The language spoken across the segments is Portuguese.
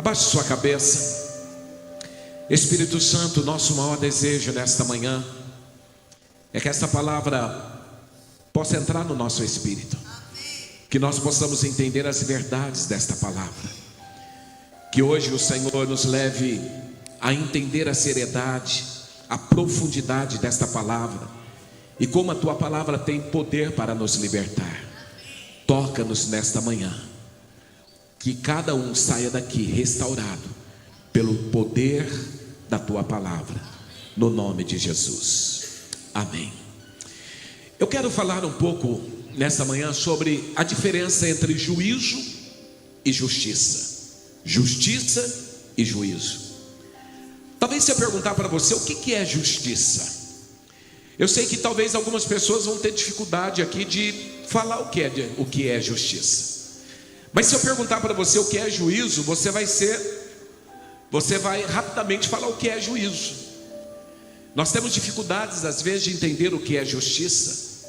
Abaixe sua cabeça. Espírito Santo, nosso maior desejo nesta manhã é que esta palavra possa entrar no nosso espírito, que nós possamos entender as verdades desta palavra, que hoje o Senhor nos leve a entender a seriedade, a profundidade desta palavra e como a tua palavra tem poder para nos libertar. Toca-nos nesta manhã, que cada um saia daqui restaurado pelo poder da tua palavra, no nome de Jesus, amém. Eu quero falar um pouco nessa manhã sobre a diferença entre juízo e justiça. Justiça e juízo. Talvez se eu perguntar para você o que é justiça, eu sei que talvez algumas pessoas vão ter dificuldade aqui de falar o que é justiça. Mas se eu perguntar para você o que é juízo, você vai rapidamente falar o que é juízo. Nós temos dificuldades às vezes de entender o que é justiça,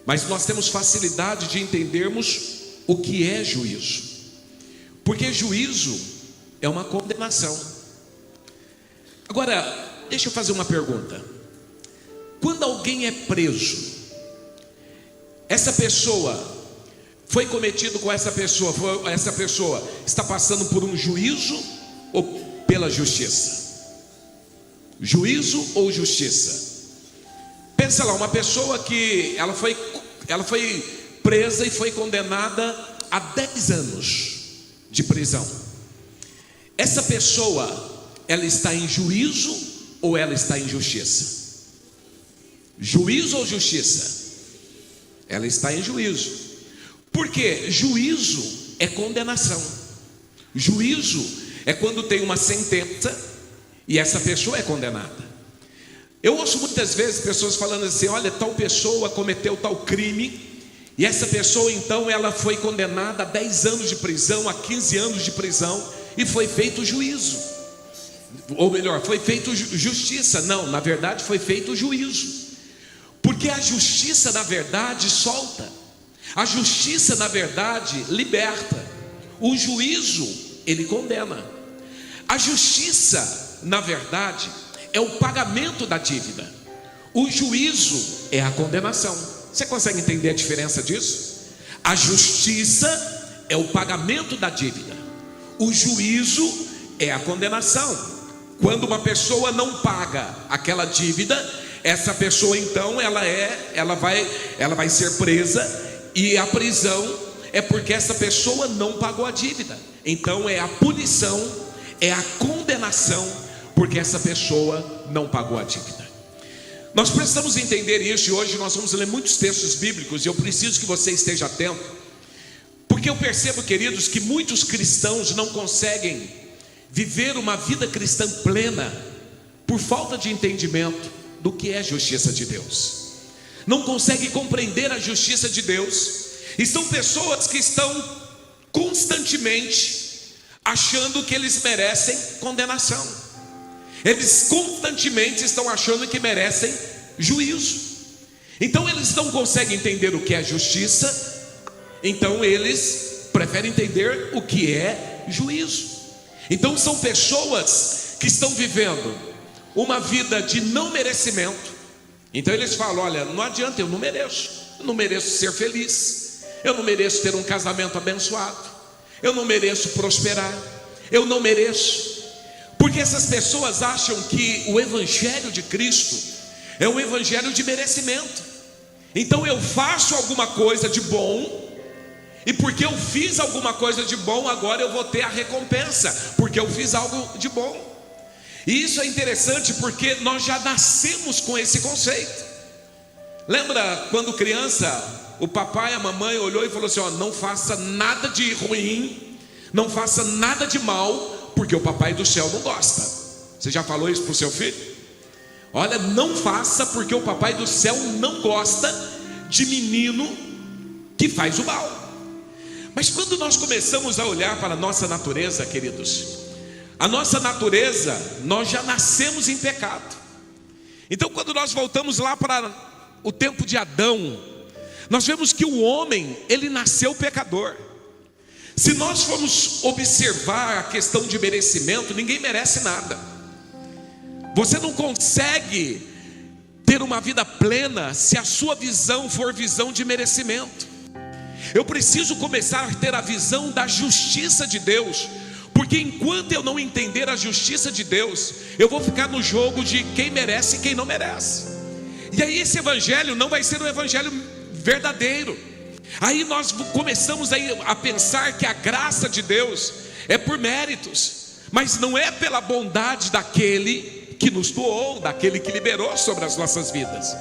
mas nós temos facilidade de entendermos o que é juízo. Porque juízo é uma condenação. Agora, deixa eu fazer uma pergunta. Quando alguém é preso, essa pessoa foi cometido com essa pessoa está passando por um juízo ou pela justiça? Juízo ou justiça? Pensa lá, uma pessoa que ela foi presa e foi condenada a 10 anos de prisão. Essa pessoa, ela está em juízo ou ela está em justiça? Juízo ou justiça? Ela está em juízo. Porque juízo é condenação. Juízo é quando tem uma sentença e essa pessoa é condenada. Eu ouço muitas vezes pessoas falando assim: olha, tal pessoa cometeu tal crime, e essa pessoa então ela foi condenada a 10 anos de prisão, a 15 anos de prisão, e foi feito juízo. Ou melhor, foi feito justiça. Não, na verdade foi feito juízo. Porque a justiça na verdade solta. A justiça, na verdade, liberta. O juízo, ele condena. A justiça, na verdade, é o pagamento da dívida. O juízo é a condenação. Você consegue entender a diferença disso? A justiça é o pagamento da dívida. O juízo é a condenação. Quando uma pessoa não paga aquela dívida, essa pessoa então ela vai ser presa. E a prisão é porque essa pessoa não pagou a dívida. Então é a punição, é a condenação, porque essa pessoa não pagou a dívida. Nós precisamos entender isso, e hoje nós vamos ler muitos textos bíblicos, e eu preciso que você esteja atento, porque eu percebo, queridos, que muitos cristãos não conseguem viver uma vida cristã plena por falta de entendimento do que é a justiça de Deus. Não conseguem compreender a justiça de Deus, e são pessoas que estão constantemente achando que eles merecem condenação. Eles constantemente estão achando que merecem juízo. Então eles não conseguem entender o que é justiça, então eles preferem entender o que é juízo. Então são pessoas que estão vivendo uma vida de não merecimento. Então eles falam: olha, não adianta, eu não mereço ser feliz, eu não mereço ter um casamento abençoado, eu não mereço prosperar, eu não mereço. Porque essas pessoas acham que o evangelho de Cristo é um evangelho de merecimento. Então eu faço alguma coisa de bom, e porque eu fiz alguma coisa de bom, agora eu vou ter a recompensa, porque eu fiz algo de bom. E isso é interessante porque nós já nascemos com esse conceito. Lembra quando criança, o papai e a mamãe olhou e falou assim: ó, não faça nada de ruim, não faça nada de mal, porque o papai do céu não gosta. Você já falou isso para o seu filho? Olha, não faça, porque o papai do céu não gosta de menino que faz o mal. Mas quando nós começamos a olhar para a nossa natureza, queridos, a nossa natureza, nós já nascemos em pecado. Então quando nós voltamos lá para o tempo de Adão, nós vemos que o homem, ele nasceu pecador. Se nós formos observar a questão de merecimento, ninguém merece nada. Você não consegue ter uma vida plena se a sua visão for visão de merecimento. Eu preciso começar a ter a visão da justiça de Deus, porque enquanto eu não entender a justiça de Deus, eu vou ficar no jogo de quem merece e quem não merece. E aí esse evangelho não vai ser um evangelho verdadeiro. Aí nós começamos a pensar que a graça de Deus é por méritos, mas não é pela bondade daquele que nos doou, daquele que liberou sobre as nossas vidas.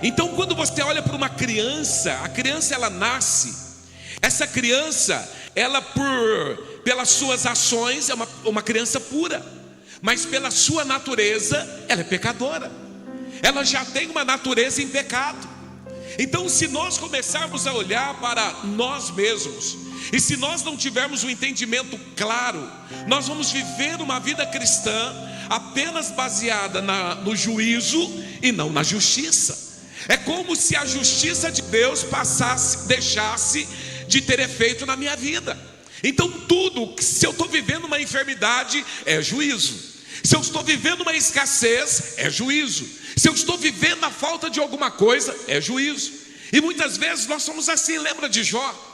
Então quando você olha para uma criança, a criança ela nasce, essa criança, ela pelas suas ações é uma criança pura, mas pela sua natureza ela é pecadora, ela já tem uma natureza em pecado. Então se nós começarmos a olhar para nós mesmos, e se nós não tivermos um entendimento claro, nós vamos viver uma vida cristã apenas baseada no juízo e não na justiça. É como se a justiça de Deus deixasse de ter efeito na minha vida. Então tudo, se eu estou vivendo uma enfermidade, é juízo. Se eu estou vivendo uma escassez, é juízo. Se eu estou vivendo a falta de alguma coisa, é juízo. E muitas vezes nós somos assim. Lembra de Jó?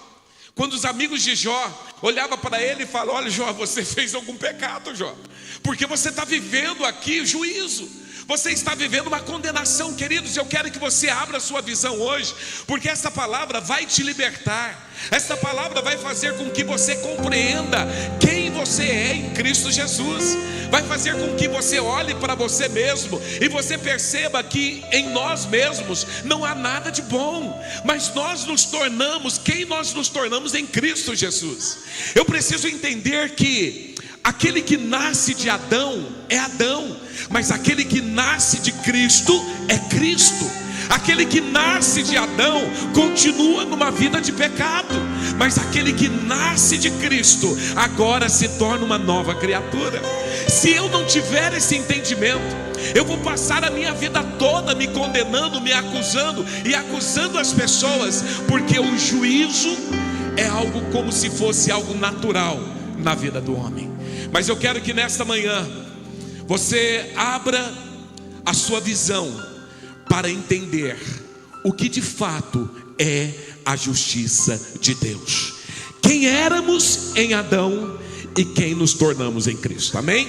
Quando os amigos de Jó olhavam para ele e falavam: olha Jó, você fez algum pecado, Jó, porque você está vivendo aqui juízo, você está vivendo uma condenação. Queridos, eu quero que você abra a sua visão hoje, porque essa palavra vai te libertar. Essa palavra vai fazer com que você compreenda quem você é em Cristo Jesus. Vai fazer com que você olhe para você mesmo e você perceba que em nós mesmos não há nada de bom, mas nós nos tornamos quem nós nos tornamos em Cristo Jesus. Eu preciso entender que aquele que nasce de Adão é Adão, mas aquele que nasce de Cristo é Cristo. Aquele que nasce de Adão continua numa vida de pecado, mas aquele que nasce de Cristo agora se torna uma nova criatura. Se eu não tiver esse entendimento, eu vou passar a minha vida toda me condenando, me acusando e acusando as pessoas, porque o juízo é algo como se fosse algo natural na vida do homem. Mas eu quero que nesta manhã você abra a sua visão para entender o que de fato é a justiça de Deus. Quem éramos em Adão e quem nos tornamos em Cristo. Amém?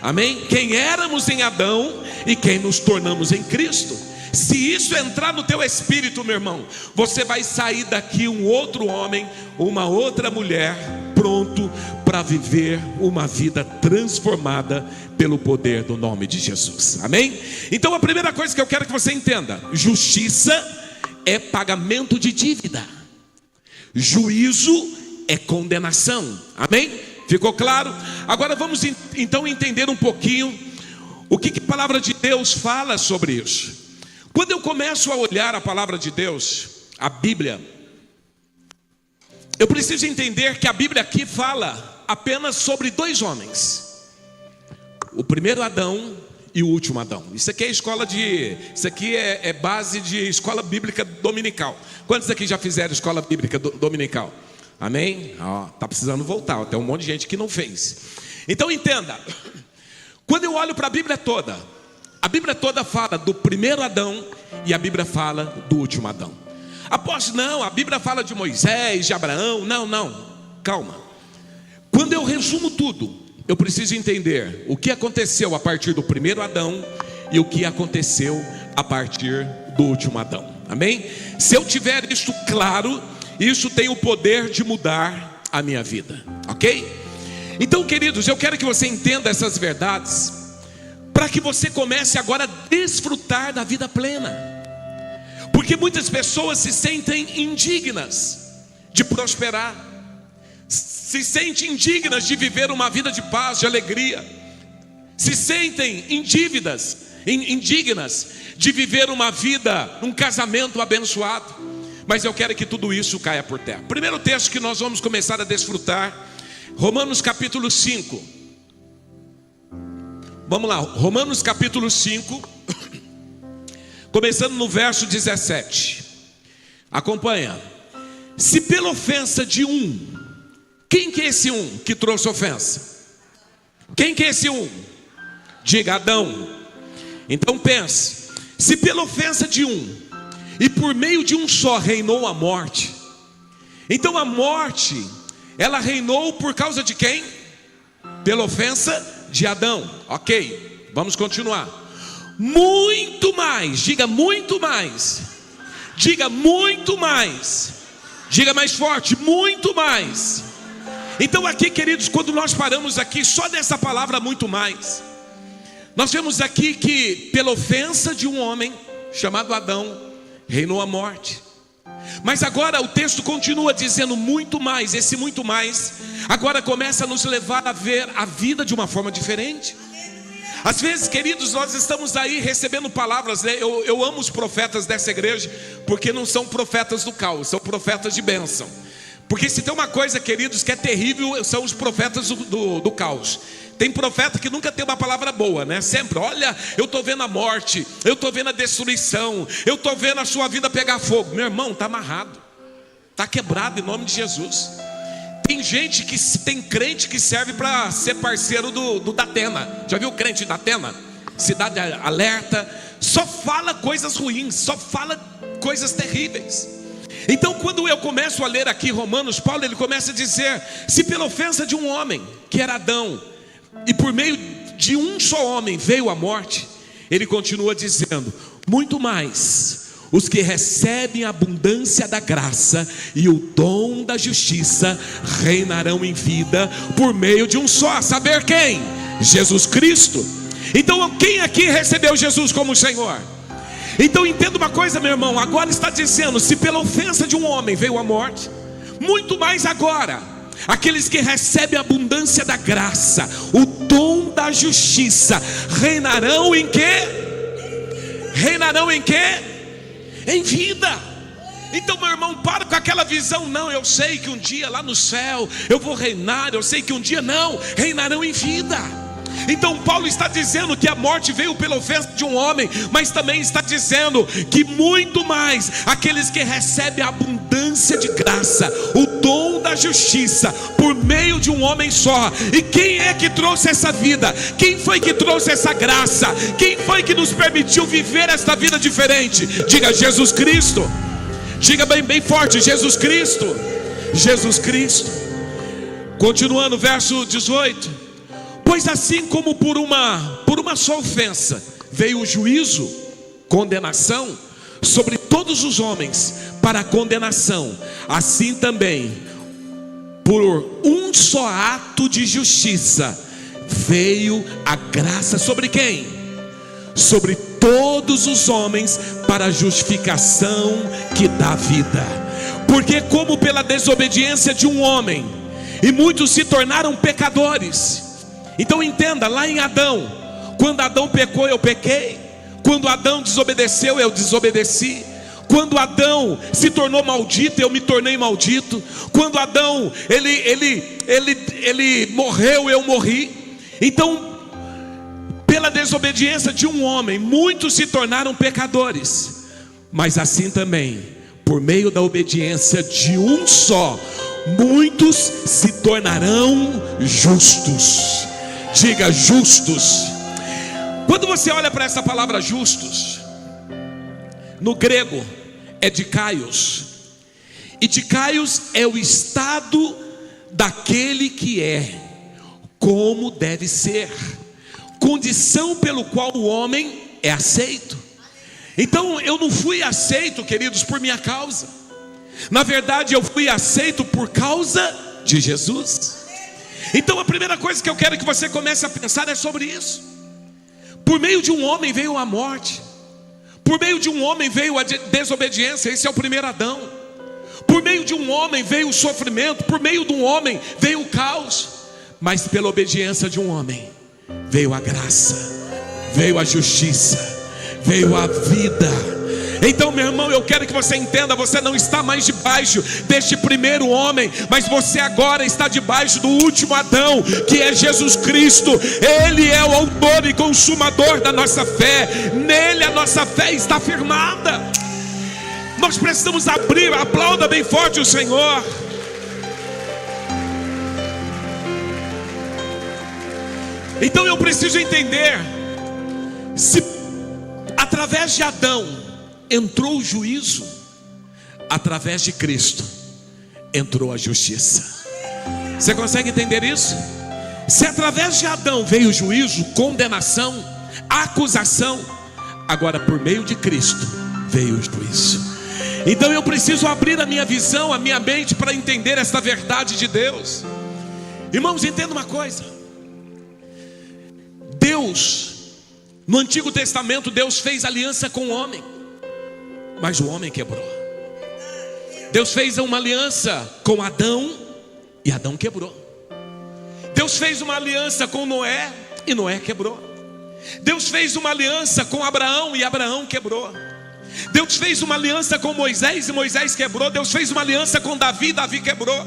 Amém? Quem éramos em Adão e quem nos tornamos em Cristo. Se isso entrar no teu espírito, meu irmão, você vai sair daqui um outro homem, uma outra mulher, pronto para viver uma vida transformada pelo poder do nome de Jesus. Amém? Então a primeira coisa que eu quero que você entenda: justiça é pagamento de dívida, juízo é condenação. Amém? Ficou claro? Agora vamos então entender um pouquinho o que a palavra de Deus fala sobre isso. Quando eu começo a olhar a palavra de Deus, a Bíblia, eu preciso entender que a Bíblia aqui fala apenas sobre dois homens: o primeiro Adão e o último Adão. Isso aqui é base de escola bíblica dominical. Quantos aqui já fizeram escola bíblica dominical? Amém? Tá precisando voltar, tem um monte de gente que não fez. Então entenda, quando eu olho para a Bíblia toda fala do primeiro Adão e a Bíblia fala do último Adão. Após não, a Bíblia fala de Moisés, de Abraão. Não, calma. Quando eu resumo tudo, eu preciso entender o que aconteceu a partir do primeiro Adão e o que aconteceu a partir do último Adão. Amém? Se eu tiver isso claro, isso tem o poder de mudar a minha vida, ok? Então, queridos, eu quero que você entenda essas verdades, para que você comece agora a desfrutar da vida plena. Porque muitas pessoas se sentem indignas de prosperar, se sentem indignas de viver uma vida de paz, de alegria, se sentem indignas de viver uma vida, um casamento abençoado. Mas eu quero que tudo isso caia por terra. Primeiro texto que nós vamos começar a desfrutar, Romanos capítulo 5. Vamos lá, Romanos capítulo 5, começando no verso 17. Acompanha. Se pela ofensa de um Quem que é esse um que trouxe ofensa? Quem que é esse um? Diga: Adão. Então pense, se pela ofensa de um e por meio de um só reinou a morte, então a morte, ela reinou por causa de quem? Pela ofensa de Adão. Ok, vamos continuar. Muito mais, diga muito mais. Diga muito mais. Diga mais forte, muito mais. Então aqui, queridos, quando nós paramos aqui só dessa palavra muito mais, nós vemos aqui que pela ofensa de um homem chamado Adão, reinou a morte. Mas agora o texto continua dizendo muito mais. Esse muito mais agora começa a nos levar a ver a vida de uma forma diferente. Às vezes, queridos, nós estamos aí recebendo palavras, né? Eu amo os profetas dessa igreja, porque não são profetas do caos, são profetas de bênção. Porque se tem uma coisa, queridos, que é terrível, são os profetas do caos. Tem profeta que nunca tem uma palavra boa, né? Sempre, olha, eu estou vendo a morte, eu estou vendo a destruição, eu estou vendo a sua vida pegar fogo. Meu irmão, está amarrado, está quebrado em nome de Jesus. Tem gente que tem crente que serve para ser parceiro do Datena. Já viu o crente da Datena? Cidade Alerta. Só fala coisas ruins, só fala coisas terríveis. Então quando eu começo a ler aqui Romanos, Paulo ele começa a dizer: se pela ofensa de um homem, que era Adão, e por meio de um só homem veio a morte, ele continua dizendo: muito mais os que recebem a abundância da graça e o dom da justiça reinarão em vida por meio de um só, saber quem? Jesus Cristo. Então quem aqui recebeu Jesus como Senhor? Então entenda uma coisa, meu irmão, agora está dizendo: se pela ofensa de um homem veio a morte, muito mais agora aqueles que recebem a abundância da graça, o dom da justiça, reinarão em quê? Reinarão em quê? Em vida. Então, meu irmão, para com aquela visão: não, eu sei que um dia lá no céu eu vou reinar, eu sei que um dia, não, reinarão em vida. Então Paulo está dizendo que a morte veio pela ofensa de um homem, mas também está dizendo que muito mais aqueles que recebem a abundância de graça, o dom da justiça, por meio de um homem só. E quem é que trouxe essa vida? Quem foi que trouxe essa graça? Quem foi que nos permitiu viver esta vida diferente? Diga: Jesus Cristo. Diga bem forte: Jesus Cristo. Jesus Cristo. Continuando, verso 18: pois assim como por uma só ofensa veio o juízo, condenação, sobre todos os homens para a condenação, assim também por um só ato de justiça veio a graça sobre quem? Sobre todos os homens para a justificação que dá vida. Porque como pela desobediência de um homem e muitos se tornaram pecadores. Então entenda, lá em Adão, quando Adão pecou, eu pequei. Quando Adão desobedeceu, eu desobedeci. Quando Adão se tornou maldito, eu me tornei maldito. Quando Adão ele morreu, eu morri. Então, pela desobediência de um homem, muitos se tornaram pecadores. Mas assim também, por meio da obediência de um só, muitos se tornarão justos. Diga: justos. Quando você olha para essa palavra justos, no grego é dikaios. E dikaios é o estado daquele que é, como deve ser, condição pelo qual o homem é aceito. Então eu não fui aceito, queridos, por minha causa. Na verdade eu fui aceito por causa de Jesus. Então a primeira coisa que eu quero que você comece a pensar é sobre isso. Por meio de um homem veio a morte. Por meio de um homem veio a desobediência. Esse é o primeiro Adão. Por meio de um homem veio o sofrimento. Por meio de um homem veio o caos. Mas pela obediência de um homem veio a graça, veio a justiça, veio a vida. Então, meu irmão, eu quero que você entenda: você não está mais debaixo deste primeiro homem, mas você agora está debaixo do último Adão, que é Jesus Cristo. Ele é o autor e consumador da nossa fé. Nele a nossa fé está firmada. Nós precisamos abrir. Aplauda bem forte o Senhor. Então eu preciso entender, se através de Adão entrou o juízo, através de Cristo entrou a justiça. Você consegue entender isso? Se através de Adão veio o juízo, condenação, acusação, agora por meio de Cristo veio o juízo. Então eu preciso abrir a minha visão, a minha mente, para entender esta verdade de Deus. Irmãos, entenda uma coisa: Deus, no Antigo Testamento, Deus fez aliança com o homem, mas o homem quebrou. Deus fez uma aliança com Adão e Adão quebrou. Deus fez uma aliança com Noé e Noé quebrou. Deus fez uma aliança com Abraão e Abraão quebrou. Deus fez uma aliança com Moisés e Moisés quebrou. Deus fez uma aliança com Davi e Davi quebrou.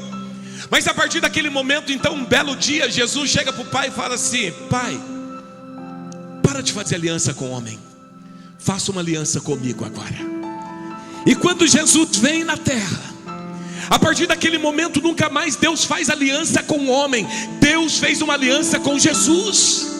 Mas a partir daquele momento, então, um belo dia, Jesus chega para o pai e fala assim: Pai, para de fazer aliança com o homem, faça uma aliança comigo agora. E quando Jesus vem na terra, a partir daquele momento nunca mais Deus faz aliança com o homem, Deus fez uma aliança com Jesus.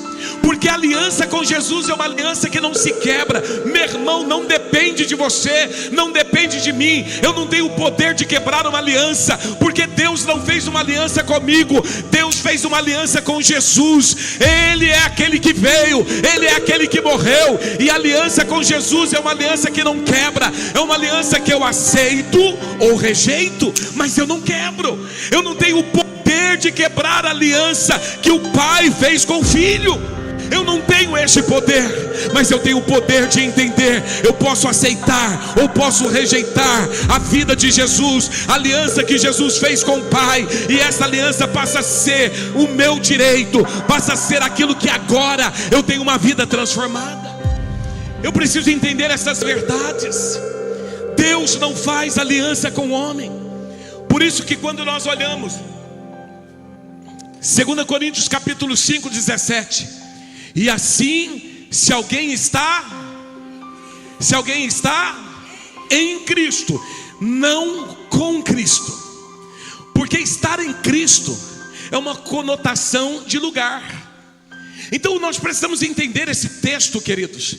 Porque a aliança com Jesus é uma aliança que não se quebra. Meu irmão, não depende de você, não depende de mim. Eu não tenho o poder de quebrar uma aliança, porque Deus não fez uma aliança comigo, Deus fez uma aliança com Jesus. Ele é aquele que veio, Ele é aquele que morreu. E a aliança com Jesus é uma aliança que não quebra. É uma aliança que eu aceito ou rejeito, mas eu não quebro. Eu não tenho o poder de quebrar a aliança que o Pai fez com o Filho. Eu não tenho esse poder, mas eu tenho o poder de entender. Eu posso aceitar ou posso rejeitar a vida de Jesus, a aliança que Jesus fez com o Pai. E essa aliança passa a ser o meu direito, passa a ser aquilo que agora eu tenho uma vida transformada. Eu preciso entender essas verdades. Deus não faz aliança com o homem. Por isso que quando nós olhamos 2 Coríntios capítulo 5, 17, e assim, se alguém está em Cristo, não com Cristo. Porque estar em Cristo é uma conotação de lugar. Então nós precisamos entender esse texto, queridos.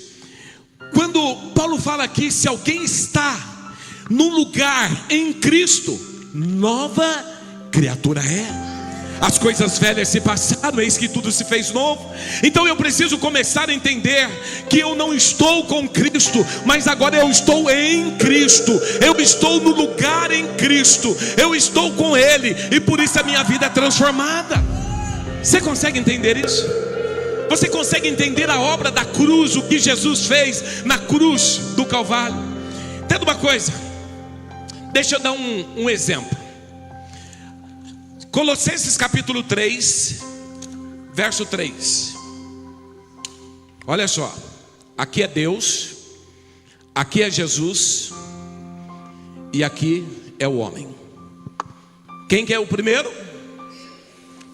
Quando Paulo fala aqui, se alguém está num lugar em Cristo, nova criatura é. As coisas velhas se passaram, eis que tudo se fez novo. Então eu preciso começar a entender que eu não estou com Cristo, mas agora eu estou em Cristo. Eu estou no lugar em Cristo, eu estou com Ele, e por isso a minha vida é transformada. Você consegue entender isso? Você consegue entender a obra da cruz, o que Jesus fez na cruz do Calvário? Entenda uma coisa, deixa eu dar um exemplo. Colossenses capítulo 3, verso 3. Olha só, aqui é Deus, aqui é Jesus, e aqui é o homem. Quem que é o primeiro?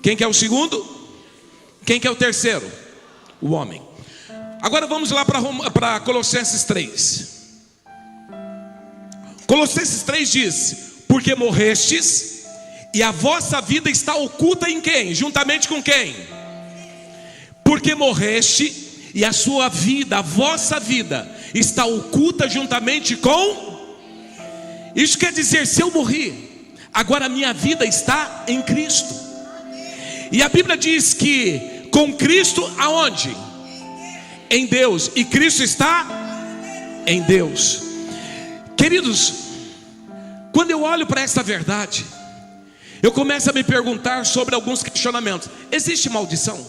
Quem que é o segundo? Quem que é o terceiro? O homem. Agora vamos lá para Colossenses 3. Colossenses 3 diz: porque morrestes, e a vossa vida está oculta em quem? Juntamente com quem? Porque morreste, e a sua vida, a vossa vida, está oculta juntamente com. Isso quer dizer, se eu morri, agora a minha vida está em Cristo. E a Bíblia diz que com Cristo aonde? Em Deus. E Cristo está em Deus. Queridos, quando eu olho para essa verdade, eu começo a me perguntar sobre alguns questionamentos. Existe maldição?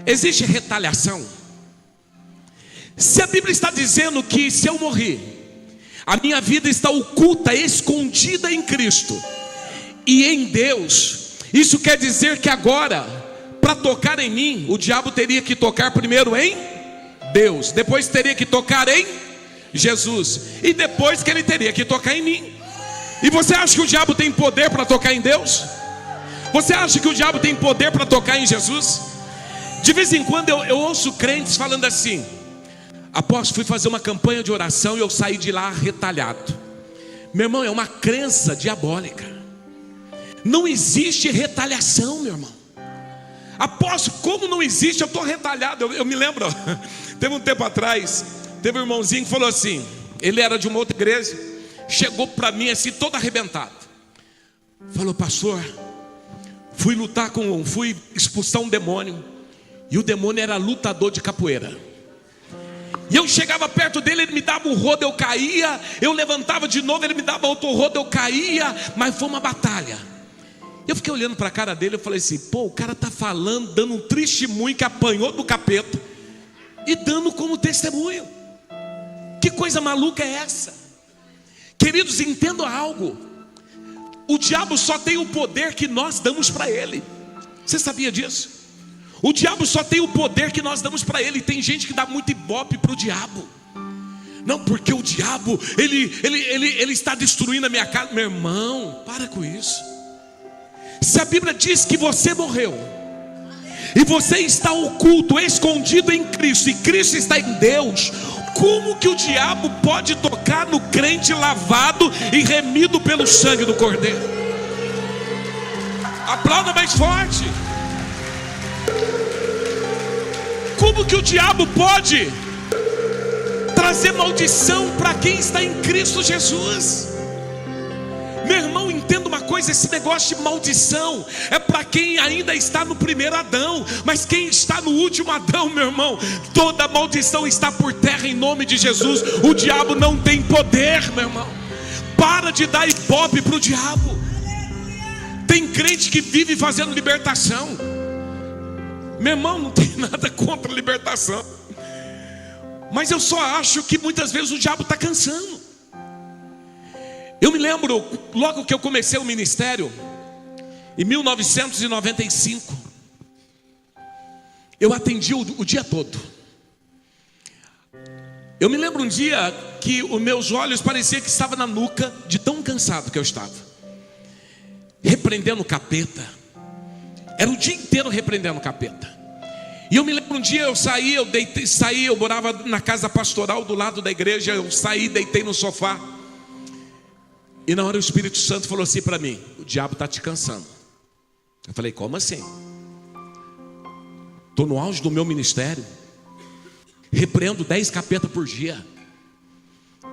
Existe retaliação? Se a Bíblia está dizendo que se eu morrer, a minha vida está oculta, escondida em Cristo e em Deus, isso quer dizer que agora, para tocar em mim, o diabo teria que tocar primeiro em Deus, depois teria que tocar em Jesus, e depois que ele teria que tocar em mim. E você acha que o diabo tem poder para tocar em Deus? Você acha que o diabo tem poder para tocar em Jesus? De vez em quando eu ouço crentes falando assim: apóstolo, fui fazer uma campanha de oração e eu saí de lá retalhado. Meu irmão, é uma crença diabólica. Não existe retaliação, meu irmão. Apóstolo, como não existe? Eu estou retalhado. Eu me lembro, teve um tempo atrás, teve um irmãozinho que falou assim, ele era de uma outra igreja, chegou para mim assim, todo arrebentado. Falou: pastor, fui expulsar um demônio, e o demônio era lutador de capoeira. E eu chegava perto dele, ele me dava um rodo, eu caía. Eu levantava de novo, ele me dava outro rodo, eu caía. Mas foi uma batalha. Eu fiquei olhando para a cara dele, eu falei assim: pô, o cara está falando, dando um testemunho que apanhou do capeta e dando como testemunho. Que coisa maluca é essa? Queridos, entendam algo. O diabo só tem o poder que nós damos para ele. Você sabia disso? O diabo só tem o poder que nós damos para ele. Tem gente que dá muito ibope para o diabo. Não, porque o diabo ele está destruindo a minha casa. Meu irmão, para com isso. Se a Bíblia diz que você morreu e você está oculto, escondido em Cristo, e Cristo está em Deus, como que o diabo pode tocar no crente lavado e remido pelo sangue do Cordeiro? Aplauda mais forte. Como que o diabo pode trazer maldição para quem está em Cristo Jesus? Meu irmão, entenda uma coisa: esse negócio de maldição é para quem ainda está no primeiro Adão. Mas quem está no último Adão, meu irmão, toda maldição está por terra em nome de Jesus. O diabo não tem poder, meu irmão. Para de dar ibope para o diabo. Tem crente que vive fazendo libertação. Meu irmão, não tem nada contra a libertação, mas eu só acho que muitas vezes o diabo está cansando. Eu me lembro, logo que eu comecei o ministério, em 1995, eu atendi o dia todo. Eu me lembro um dia que os meus olhos pareciam que estavam na nuca, de tão cansado que eu estava, repreendendo o capeta. Era o dia inteiro repreendendo o capeta. E eu me lembro um dia, eu saí, eu morava na casa pastoral do lado da igreja. Eu saí, deitei no sofá, e na hora o Espírito Santo falou assim para mim: o diabo está te cansando. Eu falei: como assim? Estou no auge do meu ministério, repreendo 10 capetas por dia,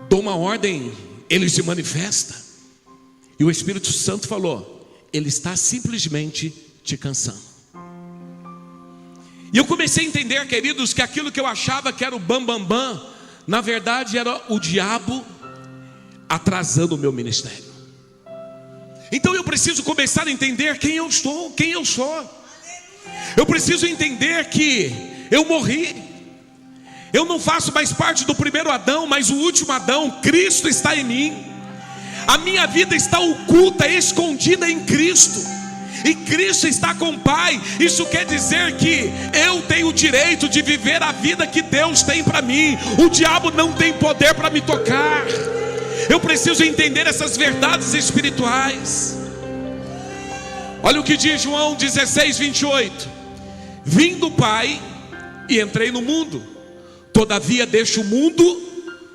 dou uma ordem, ele se manifesta. E o Espírito Santo falou: ele está simplesmente te cansando. E eu comecei a entender, queridos, que aquilo que eu achava que era o bam, na verdade era o diabo atrasando o meu ministério. Então eu preciso começar a entender quem eu sou. Eu preciso entender que eu morri. Eu não faço mais parte do primeiro Adão, mas o último Adão. Cristo está em mim. A minha vida está oculta, escondida em Cristo. E Cristo está com o Pai. Isso quer dizer que eu tenho o direito de viver a vida que Deus tem para mim. O diabo não tem poder para me tocar. Eu preciso entender essas verdades espirituais. Olha o que diz João 16, 28. Vim do Pai e entrei no mundo, todavia deixo o mundo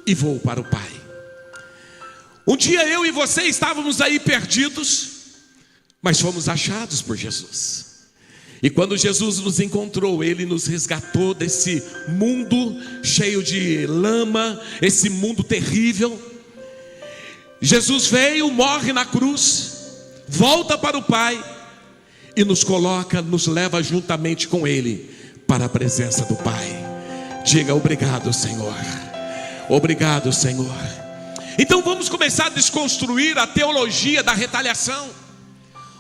e vou para o Pai. Um dia eu e você estávamos aí perdidos, mas fomos achados por Jesus. E quando Jesus nos encontrou, Ele nos resgatou desse mundo cheio de lama, esse mundo terrível. Jesus veio, morre na cruz, volta para o Pai e nos coloca, nos leva juntamente com Ele para a presença do Pai. Diga: obrigado, Senhor. Obrigado, Senhor. Então vamos começar a desconstruir a teologia da retaliação.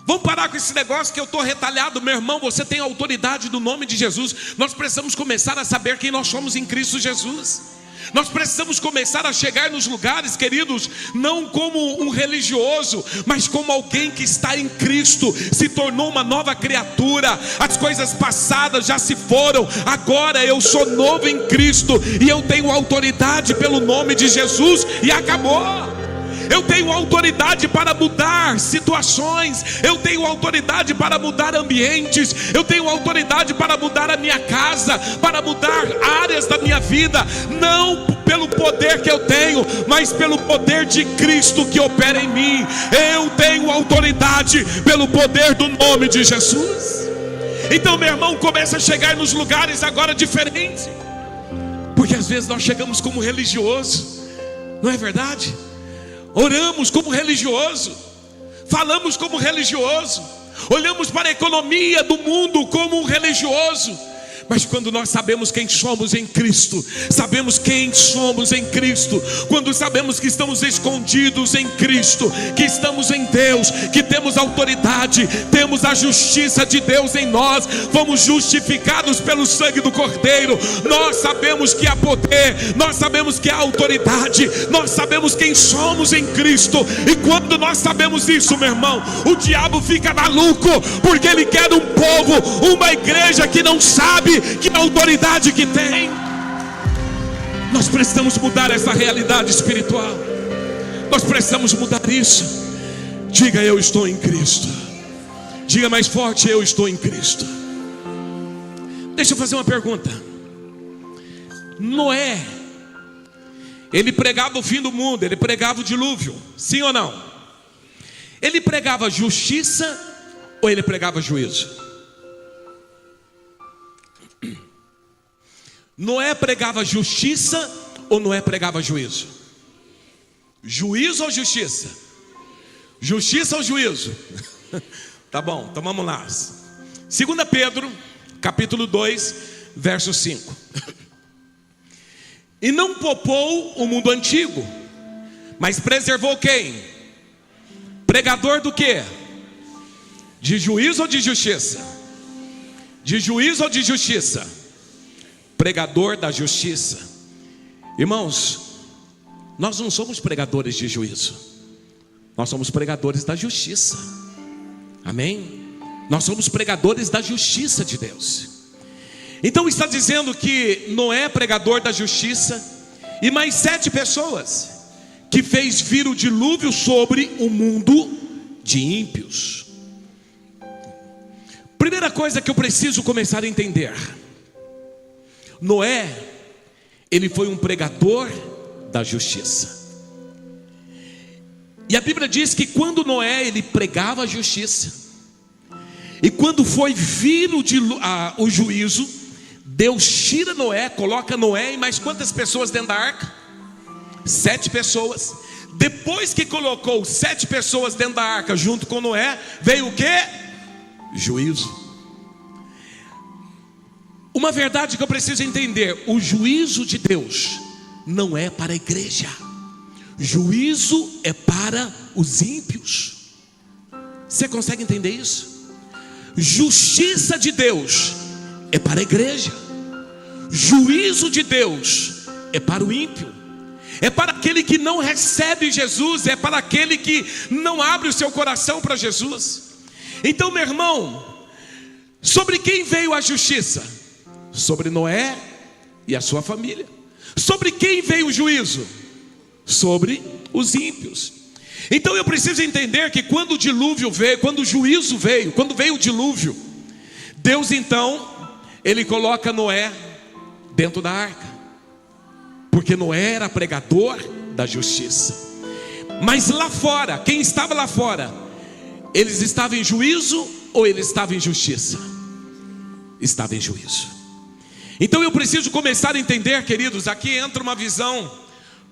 Vamos parar com esse negócio que eu estou retalhado. Meu irmão, você tem autoridade no nome de Jesus. Nós precisamos começar a saber quem nós somos em Cristo Jesus. Nós precisamos começar a chegar nos lugares, queridos, não como um religioso, mas como alguém que está em Cristo, se tornou uma nova criatura. As coisas passadas já se foram, agora eu sou novo em Cristo, e eu tenho autoridade pelo nome de Jesus, e acabou. Eu tenho autoridade para mudar situações. Eu tenho autoridade para mudar ambientes. Eu tenho autoridade para mudar a minha casa, para mudar áreas da minha vida. Não pelo poder que eu tenho, mas pelo poder de Cristo que opera em mim. Eu tenho autoridade pelo poder do nome de Jesus. Então, meu irmão, começa a chegar nos lugares agora diferentes, porque às vezes nós chegamos como religioso, não é verdade? Oramos como religioso, falamos como religioso, olhamos para a economia do mundo como um religioso. Mas quando nós sabemos quem somos em Cristo, sabemos quem somos em Cristo, quando sabemos que estamos escondidos em Cristo, que estamos em Deus, que temos autoridade, temos a justiça de Deus em nós, fomos justificados pelo sangue do Cordeiro, nós sabemos que há poder, nós sabemos que há autoridade, nós sabemos quem somos em Cristo. E quando nós sabemos isso, meu irmão, o diabo fica maluco, porque ele quer um povo, uma igreja que não sabe que a autoridade que tem. Nós precisamos mudar essa realidade espiritual. Nós precisamos mudar isso. Diga: eu estou em Cristo. Diga mais forte: eu estou em Cristo. Deixa eu fazer uma pergunta. Noé, ele pregava o fim do mundo, ele pregava o dilúvio, sim ou não? Ele pregava justiça ou ele pregava juízo? Noé pregava justiça ou Noé pregava juízo? Juízo ou justiça? Justiça ou juízo? Tá bom, então vamos lá. 2 Pedro, capítulo 2, verso 5. E não poupou o mundo antigo, mas preservou quem? Pregador do quê? De juízo ou de justiça? De juízo ou de justiça? Pregador da justiça. Irmãos, nós não somos pregadores de juízo, nós somos pregadores da justiça. Amém? Nós somos pregadores da justiça de Deus. Então está dizendo que Noé é pregador da justiça, e mais 7 pessoas, que fez vir o dilúvio sobre o mundo de ímpios. Primeira coisa que eu preciso começar a entender: Noé, ele foi um pregador da justiça. E a Bíblia diz que quando Noé, ele pregava a justiça, e quando foi vir o juízo, Deus tira Noé, coloca Noé e mais quantas pessoas dentro da arca? 7 pessoas. Depois que colocou 7 pessoas dentro da arca junto com Noé, veio o quê? Juízo. Uma verdade que eu preciso entender: o juízo de Deus não é para a igreja, juízo é para os ímpios. Você consegue entender isso? Justiça de Deus é para a igreja, juízo de Deus é para o ímpio, é para aquele que não recebe Jesus, é para aquele que não abre o seu coração para Jesus. Então, meu irmão, sobre quem veio a justiça? Sobre Noé e a sua família. Sobre quem veio o juízo? Sobre os ímpios. Então eu preciso entender que quando o dilúvio veio, quando o juízo veio, quando veio o dilúvio, Deus então, ele coloca Noé dentro da arca, porque Noé era pregador da justiça. Mas lá fora, quem estava lá fora? Eles estavam em juízo ou eles estavam em justiça? Estavam em juízo. Então eu preciso começar a entender, queridos, aqui entra uma visão.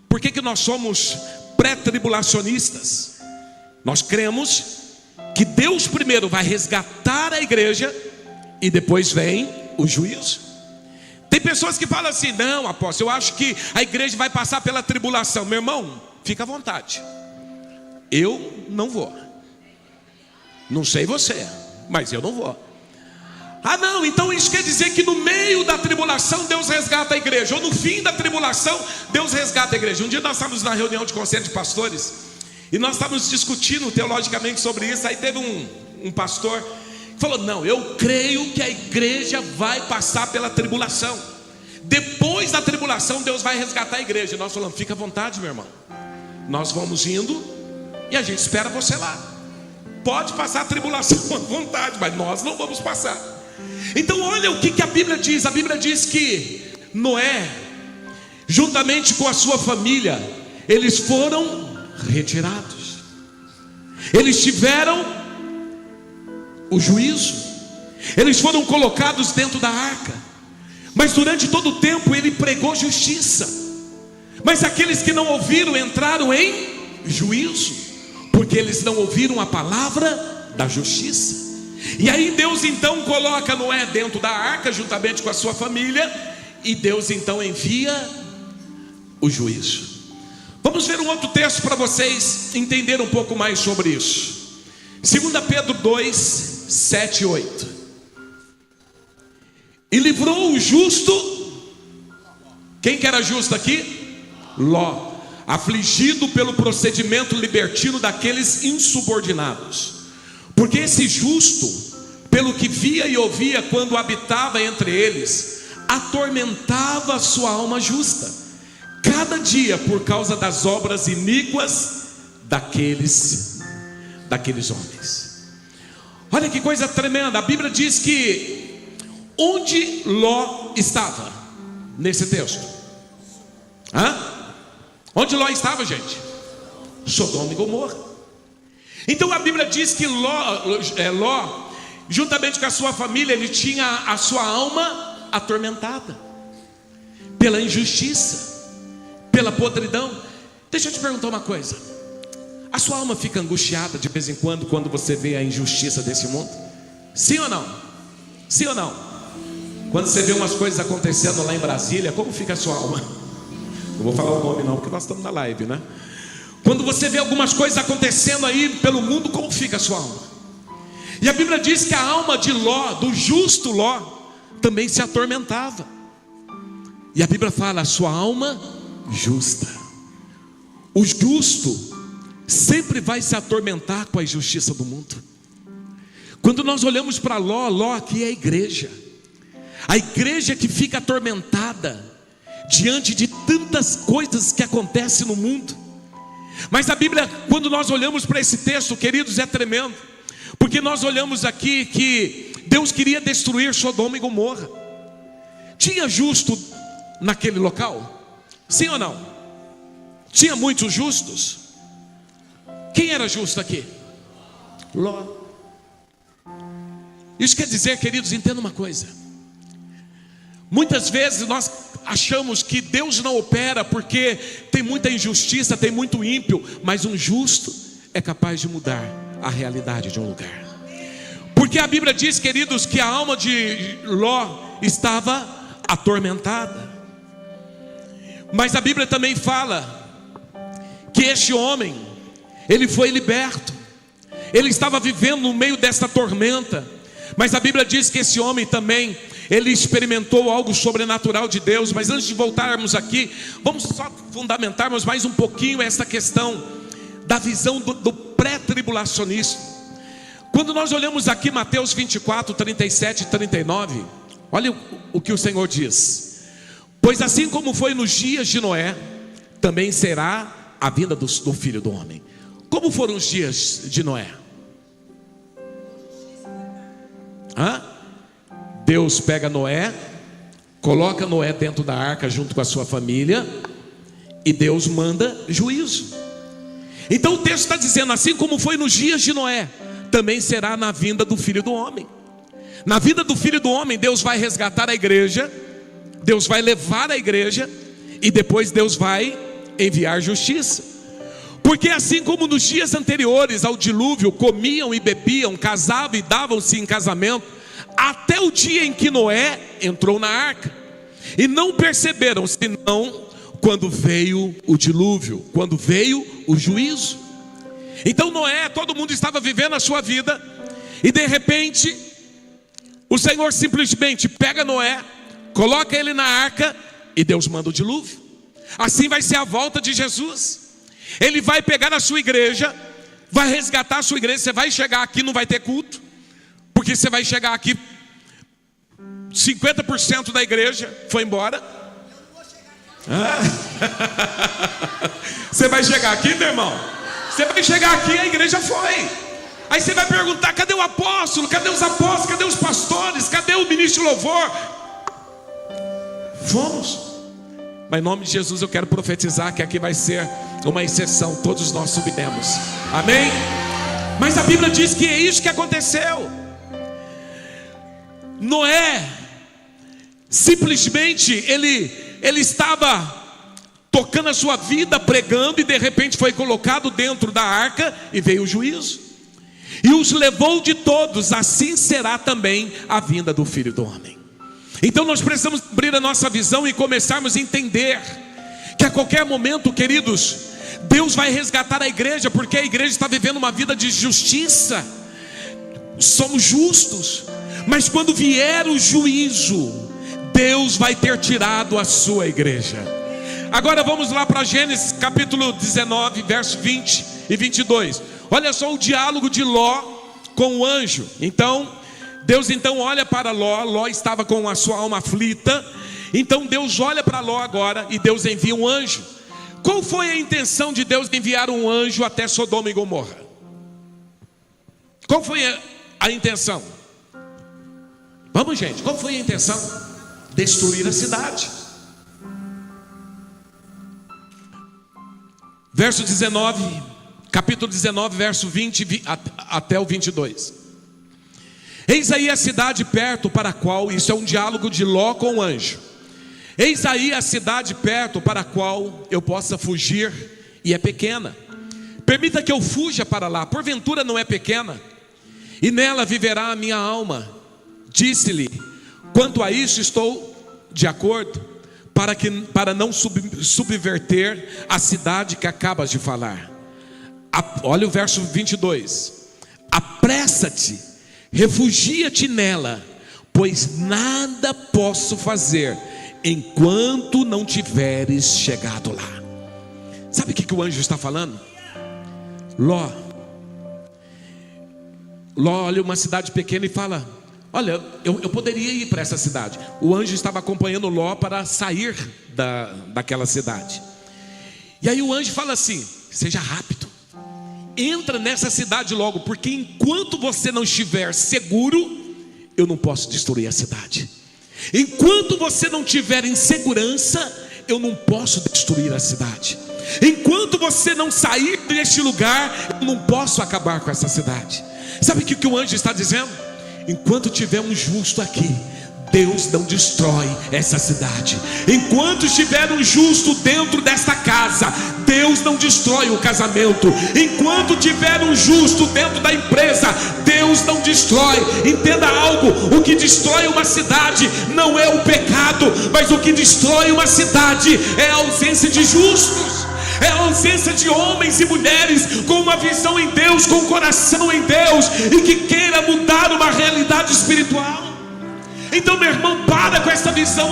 Por que nós somos pré-tribulacionistas? Nós cremos que Deus primeiro vai resgatar a igreja e depois vem o juízo. Tem pessoas que falam assim: não, apóstolo, eu acho que a igreja vai passar pela tribulação. Meu irmão, fica à vontade, eu não vou. Não sei você, mas eu não vou. Ah não, então isso quer dizer que no meio da tribulação Deus resgata a igreja, ou no fim da tribulação Deus resgata a igreja. Um dia nós estávamos na reunião de conselho de pastores, e nós estávamos discutindo teologicamente sobre isso. Aí teve um pastor que falou: não, eu creio que a igreja vai passar pela tribulação, depois da tribulação Deus vai resgatar a igreja. E nós falamos: fica à vontade, meu irmão, nós vamos indo e a gente espera você lá. Pode passar a tribulação à vontade, mas nós não vamos passar. Então olha o que a Bíblia diz. A Bíblia diz que Noé, juntamente com a sua família, eles foram retirados. Eles tiveram o juízo. Eles foram colocados dentro da arca, mas durante todo o tempo ele pregou justiça. Mas aqueles que não ouviram entraram em juízo, porque eles não ouviram a palavra da justiça. E aí Deus então coloca Noé dentro da arca juntamente com a sua família, e Deus então envia o juízo. Vamos ver um outro texto para vocês entenderem um pouco mais sobre isso. 2 Pedro 2, 7 e 8. E livrou o justo. Quem que era justo aqui? Ló, afligido pelo procedimento libertino daqueles insubordinados. Porque esse justo, pelo que via e ouvia quando habitava entre eles, atormentava a sua alma justa, cada dia por causa das obras iníquas daqueles homens. Olha que coisa tremenda. A Bíblia diz que onde Ló estava nesse texto? Onde Ló estava, gente? Sodoma e Gomorra. Então a Bíblia diz que Ló, juntamente com a sua família, ele tinha a sua alma atormentada pela injustiça, pela podridão. Deixa eu te perguntar uma coisa: a sua alma fica angustiada de vez em quando você vê a injustiça desse mundo? Sim ou não? Sim ou não? Quando você vê umas coisas acontecendo lá em Brasília, como fica a sua alma? Não vou falar o nome não, porque nós estamos na live, né? Quando você vê algumas coisas acontecendo aí pelo mundo, como fica a sua alma? E a Bíblia diz que a alma de Ló, do justo Ló, também se atormentava. E a Bíblia fala, a sua alma justa. O justo sempre vai se atormentar com a injustiça do mundo. Quando nós olhamos para Ló aqui é a igreja que fica atormentada diante de tantas coisas que acontecem no mundo. Mas a Bíblia, quando nós olhamos para esse texto, queridos, é tremendo, porque nós olhamos aqui que Deus queria destruir Sodoma e Gomorra. Tinha justo naquele local? Sim ou não? Tinha muitos justos? Quem era justo aqui? Ló. Isso quer dizer, queridos, entenda uma coisa: muitas vezes nós achamos que Deus não opera porque tem muita injustiça, tem muito ímpio, mas um justo é capaz de mudar a realidade de um lugar. Porque a Bíblia diz, queridos, que a alma de Ló estava atormentada. Mas a Bíblia também fala que este homem, ele foi liberto. Ele estava vivendo no meio desta tormenta, mas a Bíblia diz que esse homem também, ele experimentou algo sobrenatural de Deus. Mas antes de voltarmos aqui, vamos só fundamentarmos mais um pouquinho essa questão da visão do pré-tribulacionismo. Quando nós olhamos aqui Mateus 24, 37 e 39, olha o que o Senhor diz: pois assim como foi nos dias de Noé, também será a vinda do Filho do Homem. Como foram os dias de Noé? Deus pega Noé, coloca Noé dentro da arca junto com a sua família, e Deus manda juízo. Então o texto está dizendo, assim como foi nos dias de Noé, também será na vinda do Filho do Homem. Na vinda do Filho do Homem, Deus vai resgatar a igreja, Deus vai levar a igreja, e depois Deus vai enviar justiça. Porque assim como nos dias anteriores ao dilúvio, comiam e bebiam, casavam e davam-se em casamento, até o dia em que Noé entrou na arca, e não perceberam senão quando veio o dilúvio, quando veio o juízo. Então Noé, todo mundo estava vivendo a sua vida, e de repente o Senhor simplesmente pega Noé, coloca ele na arca, e Deus manda o dilúvio. Assim vai ser a volta de Jesus. Ele vai pegar a sua igreja, vai resgatar a sua igreja. Você vai chegar aqui, não vai ter culto, porque você vai chegar aqui, 50% da igreja foi embora. Você vai chegar aqui, meu irmão? Você vai chegar aqui, a igreja foi. Aí você vai perguntar, cadê o apóstolo? Cadê os apóstolos? Cadê os pastores? Cadê o ministro de louvor? Fomos. Mas em nome de Jesus eu quero profetizar que aqui vai ser uma exceção. Todos nós subiremos. Amém? Mas a Bíblia diz que é isso que aconteceu. Noé, simplesmente, ele estava tocando a sua vida, pregando, e de repente foi colocado dentro da arca, e veio o juízo, e os levou de todos. Assim será também a vinda do Filho do Homem. Então nós precisamos abrir a nossa visão e começarmos a entender que a qualquer momento, queridos, Deus vai resgatar a igreja, porque a igreja está vivendo uma vida de justiça. Somos justos, mas quando vier o juízo, Deus vai ter tirado a sua igreja. Agora vamos lá para Gênesis capítulo 19, verso 20 e 22. Olha só o diálogo de Ló com o anjo. Então, Deus olha para Ló. Ló estava com a sua alma aflita. Então Deus olha para Ló agora, e Deus envia um anjo. Qual foi a intenção de Deus enviar um anjo até Sodoma e Gomorra? Qual foi a intenção? Vamos, gente, qual foi a intenção? Destruir a cidade. Verso 19, capítulo 19, verso 20 até o 22. Eis aí a cidade perto para a qual, isso é um diálogo de Ló com o anjo. Eis aí a cidade perto para a qual eu possa fugir, e é pequena. Permita que eu fuja para lá, porventura não é pequena, e nela viverá a minha alma. Disse-lhe: quanto a isso estou de acordo, para não subverter a cidade que acabas de falar. Olha o verso 22. Apressa-te, refugia-te nela, pois nada posso fazer enquanto não tiveres chegado lá. Sabe o que o anjo está falando? Ló olha uma cidade pequena e fala: olha, eu poderia ir para essa cidade. O anjo estava acompanhando Ló para sair daquela cidade. E aí o anjo fala assim: seja rápido, entra nessa cidade logo, porque enquanto você não estiver seguro, eu não posso destruir a cidade. Enquanto você não estiver em segurança, eu não posso destruir a cidade. Enquanto você não sair deste lugar, eu não posso acabar com essa cidade. Sabe o que o anjo está dizendo? Enquanto tiver um justo aqui, Deus não destrói essa cidade. Enquanto estiver um justo dentro desta casa, Deus não destrói o casamento. Enquanto tiver um justo dentro da empresa, Deus não destrói. Entenda algo: o que destrói uma cidade não é o pecado, mas o que destrói uma cidade é a ausência de justos. É a ausência de homens e mulheres com uma visão em Deus, com um coração em Deus, e que queira mudar uma realidade espiritual. Então, meu irmão, para com essa visão: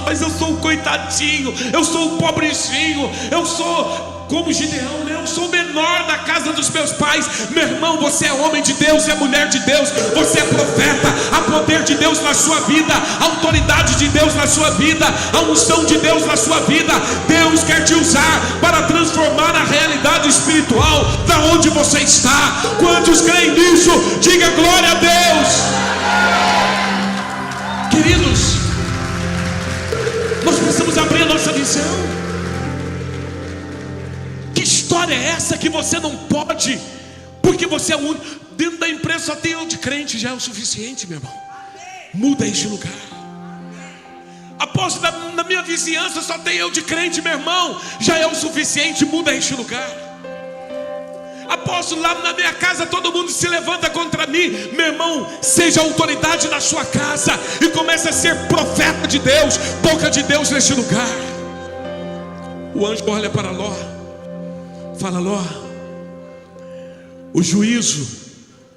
mas eu sou um coitadinho, eu sou um pobrezinho, eu sou como Gideão, eu sou o menor da casa dos meus pais. Meu irmão, você é homem de Deus, é mulher de Deus, você é profeta. Há poder de Deus na sua vida, a autoridade de Deus na sua vida, a unção de Deus na sua vida. Deus quer te usar para transformar a realidade espiritual da onde você está. Quantos creem nisso? Diga glória a Deus. Queridos, nós precisamos abrir a nossa visão. Que história é essa que você não pode, porque você é o único? Dentro da empresa só tem eu de crente, já é o suficiente, meu irmão. Muda este lugar. Apóstolo, na minha vizinhança só tem eu de crente, meu irmão, já é o suficiente. Muda este lugar. Apóstolo, lá na minha casa todo mundo se levanta contra mim. Meu irmão, seja autoridade na sua casa e comece a ser profeta de Deus, boca de Deus neste lugar. O anjo olha para Ló, fala: Ló, o juízo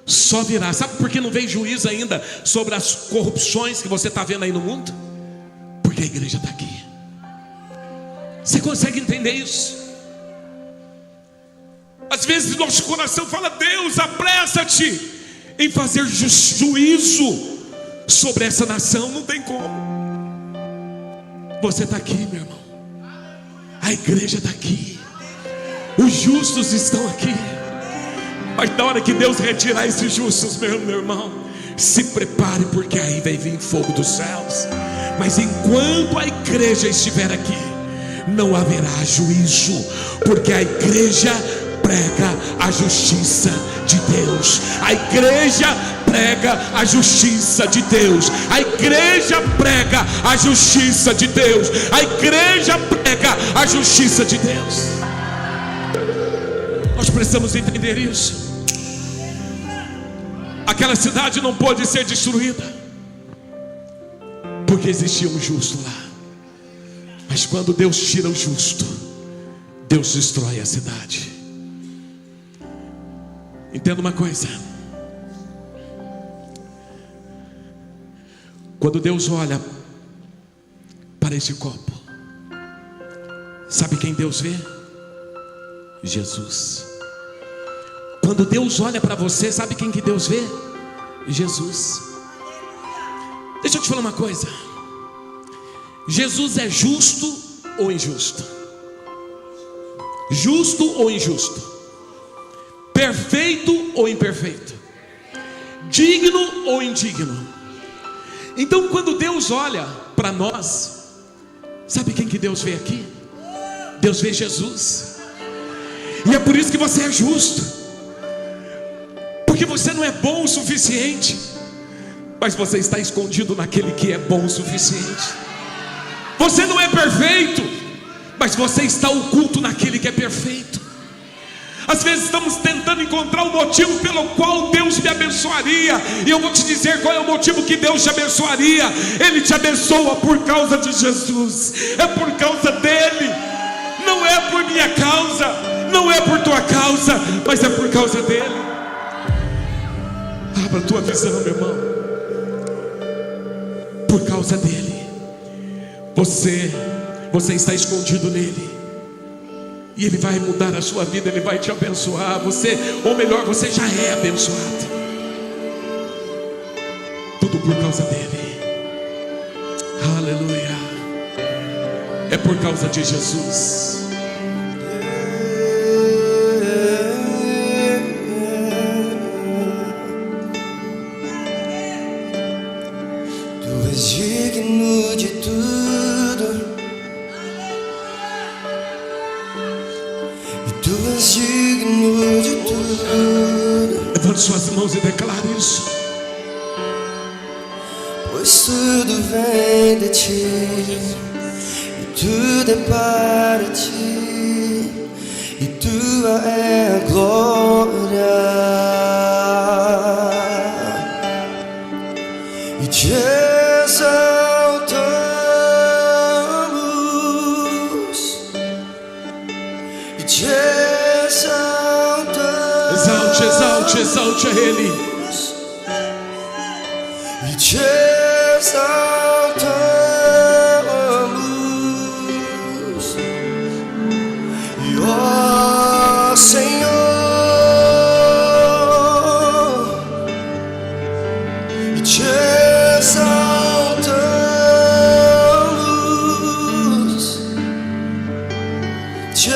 só virá. Sabe por que não veio juízo ainda sobre as corrupções que você está vendo aí no mundo? Porque a igreja está aqui. Você consegue entender isso? Às vezes nosso coração fala: Deus, apressa-te em fazer juízo sobre essa nação. Não tem como. Você está aqui, meu irmão. A igreja está aqui. Os justos estão aqui. Mas na hora que Deus retirar esses justos, meu irmão, se prepare, porque aí vai vir fogo dos céus. Mas enquanto a igreja estiver aqui, não haverá juízo, porque a igreja prega a justiça de Deus. A igreja prega a justiça de Deus. A igreja prega a justiça de Deus. A igreja prega a justiça de Deus. Nós precisamos entender isso. Aquela cidade não pôde ser destruída porque existia um justo lá. Mas quando Deus tira o justo, Deus destrói a cidade. Entenda uma coisa: quando Deus olha para esse copo, sabe quem Deus vê? Jesus. Quando Deus olha para você, sabe quem que Deus vê? Jesus. Deixa eu te falar uma coisa: Jesus é justo ou injusto? Justo ou injusto? Perfeito ou imperfeito? Digno ou indigno? Então quando Deus olha para nós, sabe quem que Deus vê aqui? Deus vê Jesus. E é por isso que você é justo, porque você não é bom o suficiente, mas você está escondido naquele que é bom o suficiente. Você não é perfeito, mas você está oculto naquele que é perfeito. Às vezes estamos tentando encontrar o motivo pelo qual Deus me abençoaria, e eu vou te dizer qual é o motivo que Deus te abençoaria. Ele te abençoa por causa de Jesus. É por causa dele. Não é por minha causa, não é por tua causa, mas é por causa dele. Abra a tua visão, meu irmão. Por causa dele, você está escondido nele, e ele vai mudar a sua vida, ele vai te abençoar. Você, ou melhor, você já é abençoado. Tudo por causa dele. Aleluia. É por causa de Jesus. Tu és digno de tudo, e tu és digno de tudo. Levante suas mãos e declare isso. Pois tudo vem de ti, e tudo é para ti, e tua é a glória, e te exaltamos, e te exaltamos. Exalte, exalte, exalte a ele. E te exaltamos, e ó Senhor, e te exaltamos, te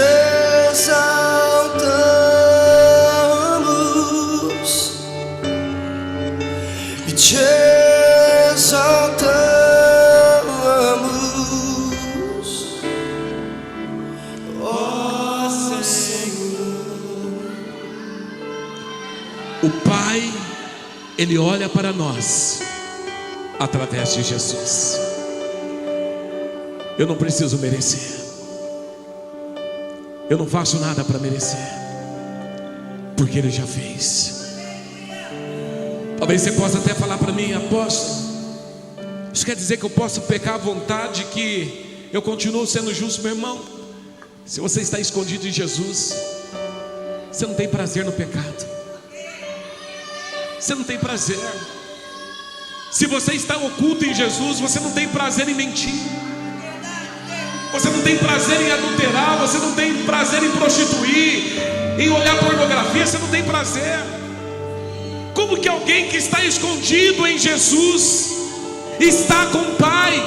exaltamos, e te exaltamos, ó Senhor. O Pai, ele olha para nós através de Jesus. Eu não preciso merecer, eu não faço nada para merecer, porque ele já fez. Talvez você possa até falar para mim: apóstolo, isso quer dizer que eu posso pecar à vontade, que eu continuo sendo justo? Meu irmão, se você está escondido em Jesus, você não tem prazer no pecado, você não tem prazer. Se você está oculto em Jesus, você não tem prazer em mentir, você não tem prazer em adulterar, você não tem prazer em prostituir, em olhar pornografia, você não tem prazer. Como que alguém que está escondido em Jesus está com o Pai,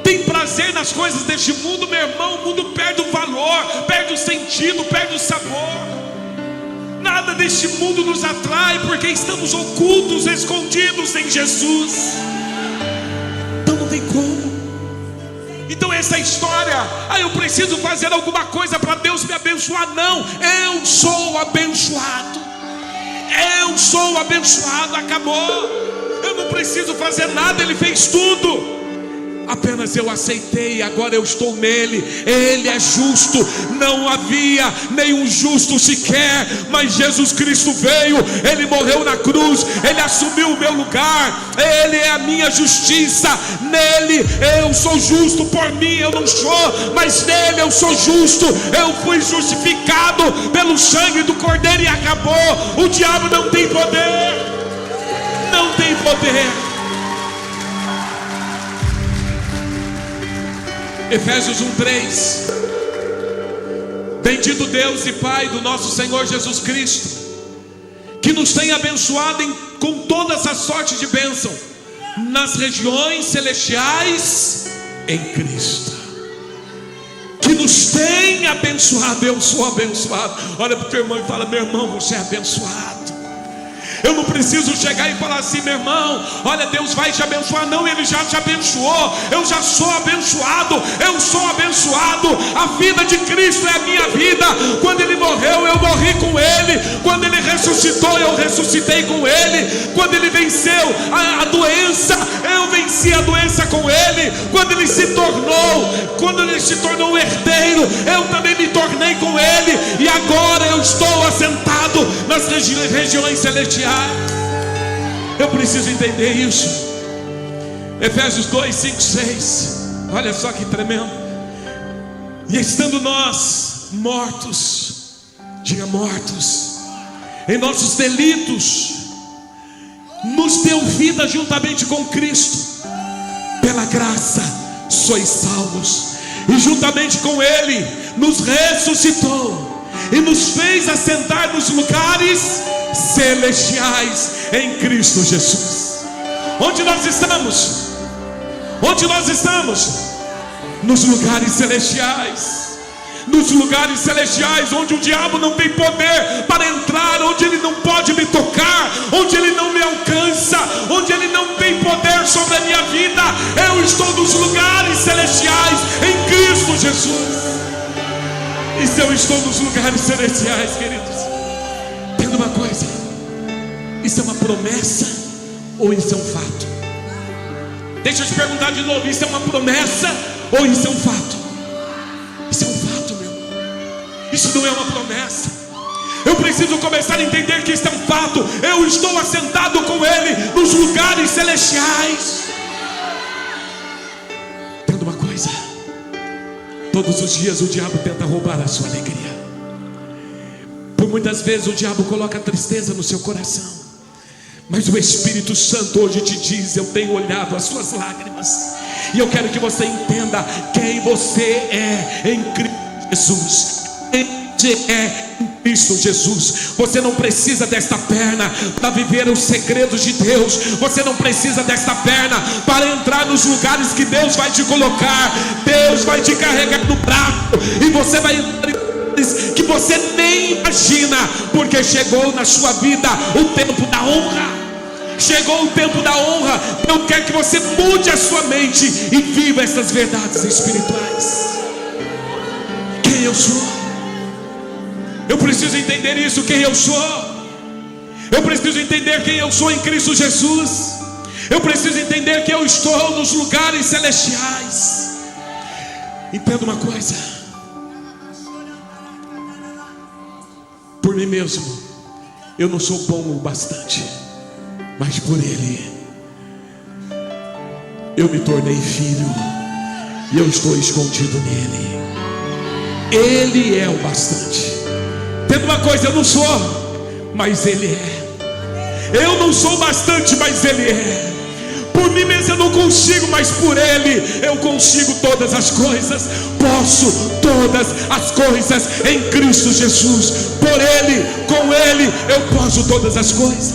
tem prazer nas coisas deste mundo? Meu irmão, o mundo perde o valor, perde o sentido, perde o sabor. Nada deste mundo nos atrai, porque estamos ocultos, escondidos em Jesus. Então não tem como. Então é essa história, eu preciso fazer alguma coisa para Deus me abençoar. Não, eu sou abençoado. Eu sou abençoado, acabou. Eu não preciso fazer nada, Ele fez tudo. Apenas eu aceitei, agora eu estou nele. Ele é justo, não havia nenhum justo sequer, mas Jesus Cristo veio, Ele morreu na cruz, Ele assumiu o meu lugar, Ele é a minha justiça. Nele eu sou justo, por mim eu não sou, mas nele eu sou justo. Eu fui justificado pelo sangue do Cordeiro e acabou. O diabo não tem poder, não tem poder. Efésios 1:3. Bendito Deus e Pai do nosso Senhor Jesus Cristo, que nos tem abençoado com todas as sortes de bênção nas regiões celestiais em Cristo. Que nos tem abençoado. Eu sou abençoado. Olha para o teu irmão e fala: meu irmão, você é abençoado. Eu não preciso chegar e falar assim: meu irmão, olha, Deus vai te abençoar. Não, Ele já te abençoou. Eu já sou abençoado. Eu sou abençoado. A vida de Cristo é a minha vida. Quando Ele morreu, eu morri com Ele. Quando Ele ressuscitou, eu ressuscitei com Ele. Quando Ele venceu a doença, eu venci a doença com Ele. Quando Ele se tornou herdeiro, eu também me tornei com Ele. E agora eu estou assentado nas regiões celestiais. Eu preciso entender isso. Efésios 2, 5, 6. Olha só que tremendo. E estando nós mortos, diga mortos, em nossos delitos, nos deu vida juntamente com Cristo. Pela graça sois salvos. E juntamente com Ele nos ressuscitou e nos fez assentar nos lugares celestiais em Cristo Jesus. Onde nós estamos? Onde nós estamos? Nos lugares celestiais. Nos lugares celestiais, onde o diabo não tem poder para entrar, onde ele não pode me tocar, onde ele não me alcança, onde ele não tem poder sobre a minha vida. Eu estou nos lugares celestiais em Cristo Jesus. E se eu estou nos lugares celestiais, queridos, entenda uma coisa: isso é uma promessa ou isso é um fato? Deixa eu te perguntar de novo: isso é uma promessa ou isso é um fato? Isso é um fato, meu irmão. Isso não é uma promessa. Eu preciso começar a entender que isso é um fato. Eu estou assentado com Ele nos lugares celestiais. Entenda uma coisa: todos os dias o diabo tenta roubar a sua alegria. Por muitas vezes o diabo coloca tristeza no seu coração, mas o Espírito Santo hoje te diz: eu tenho olhado as suas lágrimas, e eu quero que você entenda quem você é em Cristo Jesus. Você é em Cristo Jesus. Você não precisa desta perna para viver os segredos de Deus. Você não precisa desta perna para entrar nos lugares que Deus vai te colocar. Deus vai te carregar no braço e você vai entrar em lugares que você nem imagina, porque chegou na sua vida o tempo da honra. Chegou o tempo da honra. Eu quero que você mude a sua mente e viva essas verdades espirituais. Quem eu sou? Eu preciso entender isso, quem eu sou. Eu preciso entender quem eu sou em Cristo Jesus. Eu preciso entender que eu estou nos lugares celestiais. Entenda uma coisa: por mim mesmo eu não sou bom o bastante, mas por Ele eu me tornei filho, e eu estou escondido nele. Ele é o bastante. Entenda uma coisa: eu não sou, mas Ele é. Eu não sou bastante, mas Ele é. Por mim mesmo eu não consigo, mas por Ele eu consigo todas as coisas. Posso todas as coisas em Cristo Jesus. Por Ele, com Ele eu posso todas as coisas.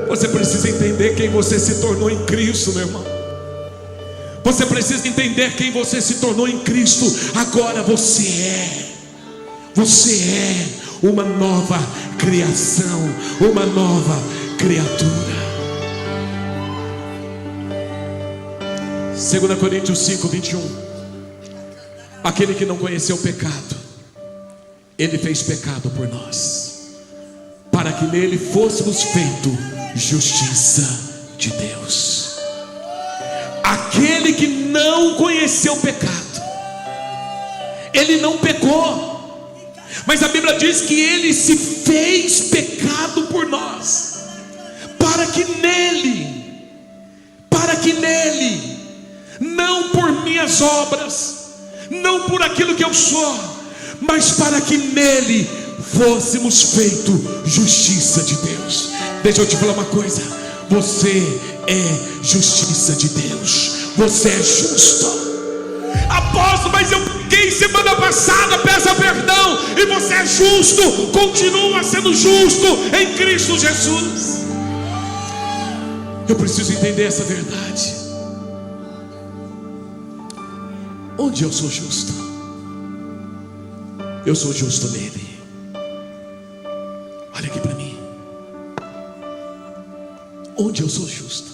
Você precisa entender quem você se tornou em Cristo, meu irmão. Você precisa entender quem você se tornou em Cristo. Agora você é uma nova criação, uma nova criatura. 2 Coríntios 5, 21. Aquele que não conheceu o pecado, ele fez pecado por nós, para que nele fôssemos feito justiça de Deus. Aquele que não conheceu o pecado, ele não pecou, mas a Bíblia diz que ele se fez pecado por nós, para que nele, não por minhas obras, não por aquilo que eu sou, mas para que nele fôssemos feito justiça de Deus. Deixa eu te falar uma coisa: você é justiça de Deus, você é justo. Apóstolo, mas eu pequei semana passada, peça perdão. E você é justo, continua sendo justo em Cristo Jesus. Eu preciso entender essa verdade. Onde eu sou justo? Eu sou justo nele. Olha aqui para mim. Onde eu sou justo?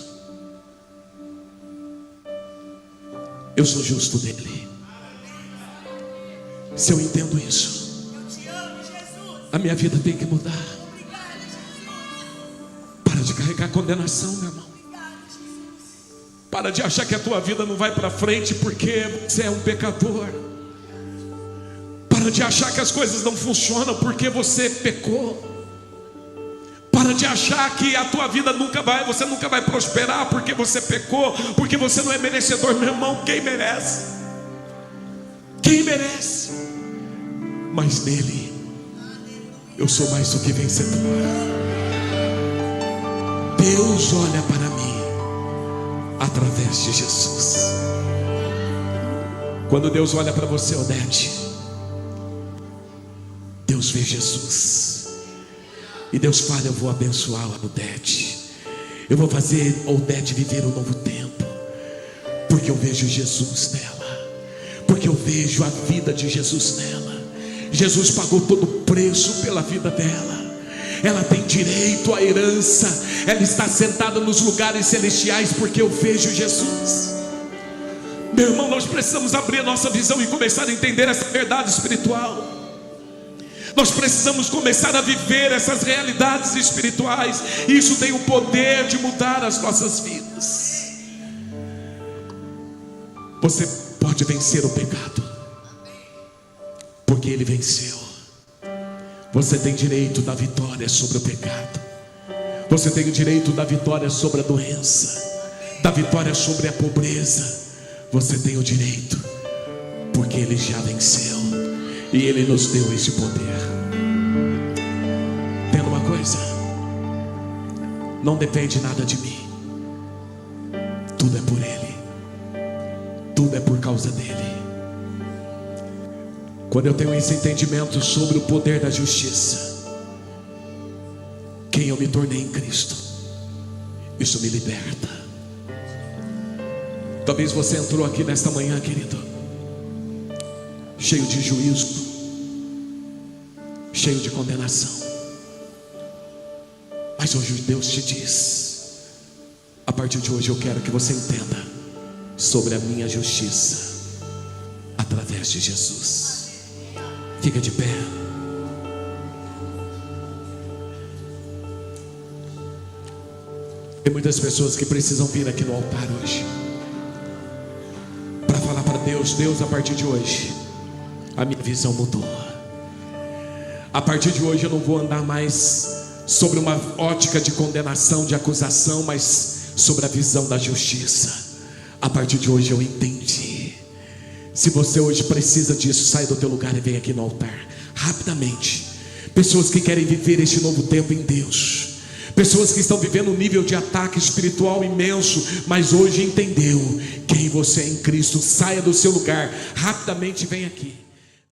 Eu sou justo nele. Se eu entendo isso, a minha vida tem que mudar. Para de carregar condenação, meu irmão. Para de achar que a tua vida não vai para frente porque você é um pecador. Para de achar que as coisas não funcionam porque você pecou. Para de achar que a tua vida você nunca vai prosperar porque você pecou, porque você não é merecedor. Meu irmão, quem merece? Quem merece? Mas nele eu sou mais do que vencedor. Deus olha para mim através de Jesus. Quando Deus olha para você, Odete, Deus vê Jesus. E Deus fala: eu vou abençoar a Odete, eu vou fazer a Odete viver um novo tempo, porque eu vejo Jesus nela, porque eu vejo a vida de Jesus nela. Jesus pagou todo o preço pela vida dela. Ela tem direito à herança. Ela está sentada nos lugares celestiais porque eu vejo Jesus. Meu irmão, nós precisamos abrir a nossa visão e começar a entender essa verdade espiritual. Nós precisamos começar a viver essas realidades espirituais. Isso tem o poder de mudar as nossas vidas. Você pode vencer o pecado, porque ele venceu. Você tem direito da vitória sobre o pecado. Você tem o direito da vitória sobre a doença, da vitória sobre a pobreza. Você tem o direito, porque ele já venceu e ele nos deu esse poder. Entenda uma coisa: não depende nada de mim. Tudo é por ele. Tudo é por causa dele. Quando eu tenho esse entendimento sobre o poder da justiça, quem eu me tornei em Cristo, isso me liberta. Talvez você entrou aqui nesta manhã, querido, cheio de juízo, cheio de condenação. Mas hoje Deus te diz: a partir de hoje eu quero que você entenda sobre a minha justiça através de Jesus. Fica de pé. Tem muitas pessoas que precisam vir aqui no altar hoje para falar para Deus: Deus, a partir de hoje a minha visão mudou. A partir de hoje eu não vou andar mais sobre uma ótica de condenação, de acusação, mas sobre a visão da justiça. A partir de hoje eu entendi. Se você hoje precisa disso, sai do teu lugar e vem aqui no altar rapidamente. Pessoas que querem viver este novo tempo em Deus, pessoas que estão vivendo um nível de ataque espiritual imenso, mas hoje entendeu quem você é em Cristo. Saia do seu lugar rapidamente e vem aqui.